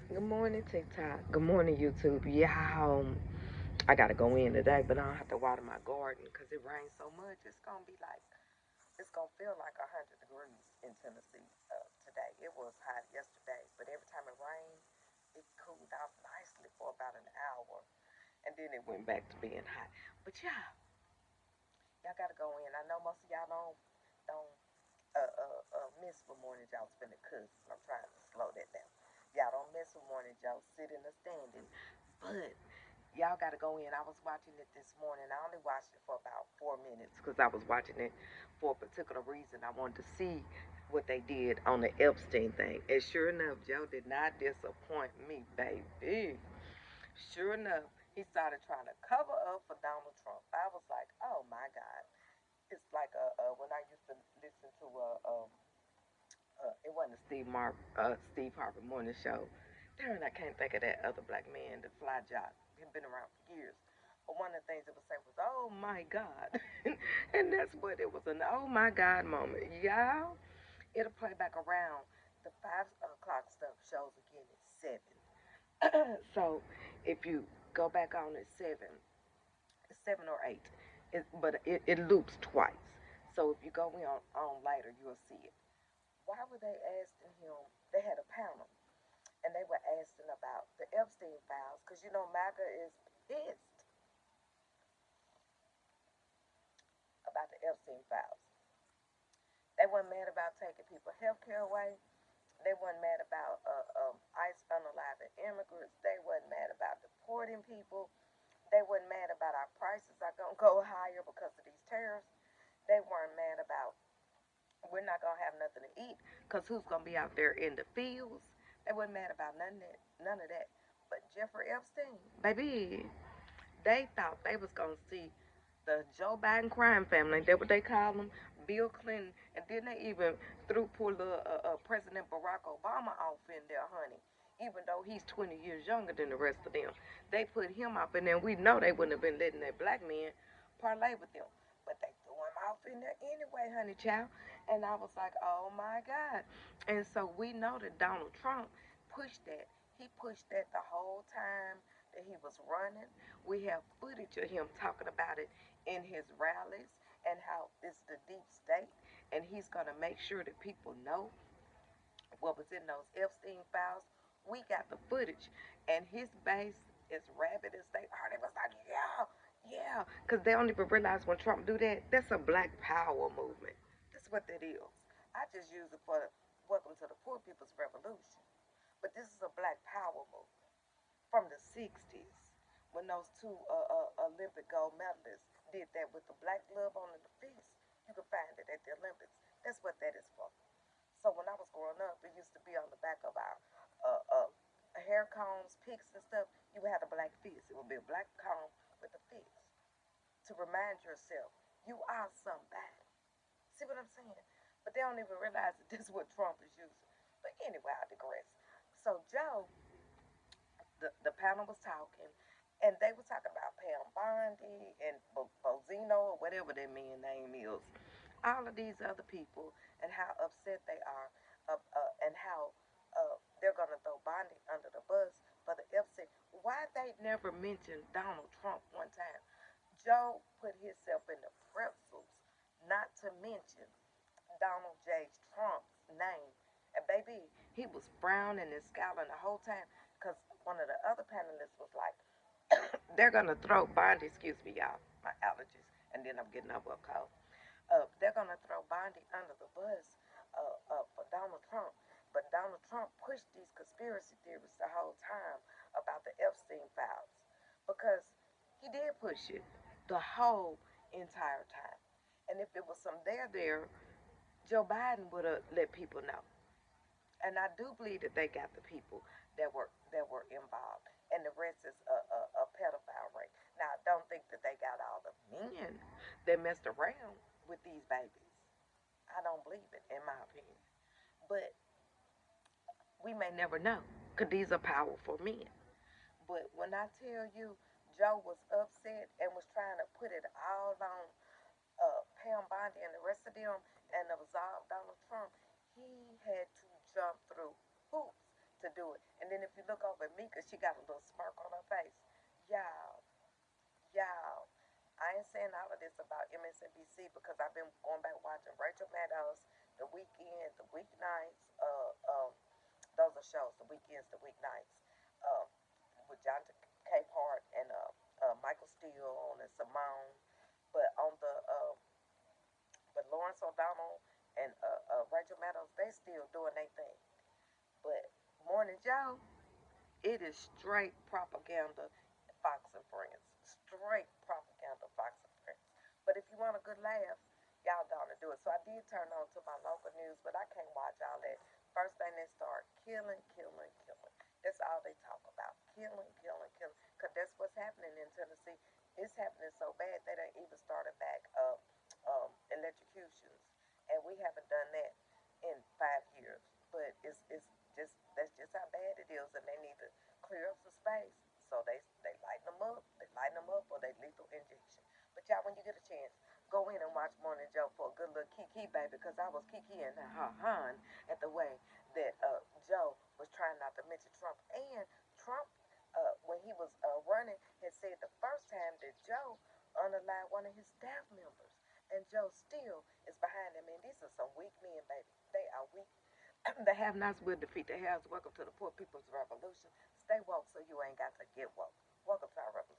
Good morning, TikTok. Good morning, YouTube. Yeah, I gotta go in today, but I don't have to water my garden because it rains so much. It's gonna feel like 100 degrees in Tennessee today. It was hot yesterday, but every time it rained, it cooled off nicely for about an hour, and then it went back to being hot. But yeah, y'all gotta go in. I know most of y'all don't miss with Morning Joe spinning cuss. I'm trying to slow that down. Y'all don't miss with Morning Joe sitting or standing. But y'all got to go in. I was watching it this morning. I only watched it for about 4 minutes because I was watching it for a particular reason. I wanted to see what they did on the Epstein thing. And sure enough, Joe did not disappoint me, baby. Sure enough, he started trying to cover up for Donald Trump. I was like, oh my God. It's like when I used to listen to it wasn't a Steve Harvey morning show. Darn, I can't think of that other black man, the fly jock. He's been around for years. But one of the things it would say was, "Oh my God," and that's what it was, an "Oh my God" moment. Y'all, it'll play back around. The 5 o'clock stuff shows again at 7. So if you go back on at 7 or 8, but it loops twice. So if you go on later, you'll see it. Why were they asking him? They had a panel, and they were asking about the Epstein Files, because you know MAGA is pissed about the Epstein Files. They weren't mad about taking people health care away. They weren't mad about ICE unaliving immigrants. They weren't mad about deporting people. They weren't mad about our prices are gonna go higher because of these tariffs. They weren't mad about we're not gonna have nothing to eat because who's gonna be out there in the fields? They weren't mad about none of that. But Jeffrey Epstein, baby, they thought they was gonna see the Joe Biden crime family. That's what they call them, Bill Clinton, and then they even threw poor little President Barack Obama off in there, honey. Even though he's 20 years younger than the rest of them, they put him up, and then we know they wouldn't have been letting that black man parlay with them. But they threw him off in there anyway, honey child. And I was like, oh my God. And so we know that Donald Trump pushed that. He pushed that the whole time that he was running. We have footage of him talking about it in his rallies and how it's the deep state. And he's going to make sure that people know what was in those Epstein files. We got the footage. And his base is rabid as they are. They was like, yeah, yeah. Because they don't even realize when Trump do that, that's a black power movement. That's what that is. I just use it for Welcome to the Poor People's Revolution. But this is a black power movement from the 60s when those two Olympic gold medalists did that with the black glove on the fist. You can find it at the Olympics. That's what that is for. So when I was growing up, it used to be on the back of our hair combs, picks, and stuff. You would have a black fist. It would be a black comb with a fist to remind yourself you are somebody. See what I'm saying? But they don't even realize that this is what Trump is using. But anyway, I digress. So Joe, the panel was talking, and they were talking about Pam Bondi and Bozino or whatever their man name is. All of these other people and how upset they are, and how they're gonna throw Bondi under the bus for the Epstein. Why they never mentioned Donald Trump one time? Joe put himself in the pretzels, not to mention Donald J. Trump's name. And baby, he was frowning and scowling the whole time because one of the other panelists was like, they're going to throw Bondi, excuse me, y'all, my allergies, and then I'm getting over a cold. They're going to throw Bondi under the bus for Donald Trump. But Donald Trump pushed these conspiracy theories the whole time about the Epstein files because he did push it the whole entire time. And if it was some there, Joe Biden would have let people know. And I do believe that they got the people that were involved, and the rest is a pedophile ring. Now, I don't think that they got all the men that messed around with these babies. I don't believe it, in my opinion. But we may never know, because these are powerful men. But when I tell you, Joe was upset and was trying to put it all on Pam Bondi and the rest of them and absolve Donald Trump, he had to jump through hoops. to do it. And then if you look over at Mika, she got a little smirk on her face. Y'all, y'all. I ain't saying all of this about MSNBC because I've been going back watching Rachel Maddows, the weekend, the weeknights. Those are shows. The weekends, the weeknights. Uh, with John Capehart and Michael Steele and Simone. But on the but Lawrence O'Donnell and Rachel Maddows, they still doing their thing. But Morning Joe, it is straight propaganda, Fox and Friends. Straight propaganda, Fox and Friends. But if you want a good laugh, y'all down to do it. So I did turn on to my local news, but I can't watch all that. First thing they start killing, killing, killing. That's all they talk about. Killing, killing, killing. Because that's what's happening in Tennessee. It's happening so bad they done even started back electrocutions. And we haven't done that in 5 years. But it's just that's just how bad it is, and they need to clear up some space. So they lighten them up, or they lethal injection. But y'all, when you get a chance, go in and watch Morning Joe for a good little kiki, baby, because I was kikiing her hun at the way that Joe was trying not to mention Trump. And Trump, when he was running, had said the first time that Joe unalived one of his staff members. And Joe still is behind him. And these are some weak men, baby. They are weak. The have-nots will defeat the haves. Welcome to the poor people's revolution. Stay woke so you ain't got to get woke. Welcome to our revolution.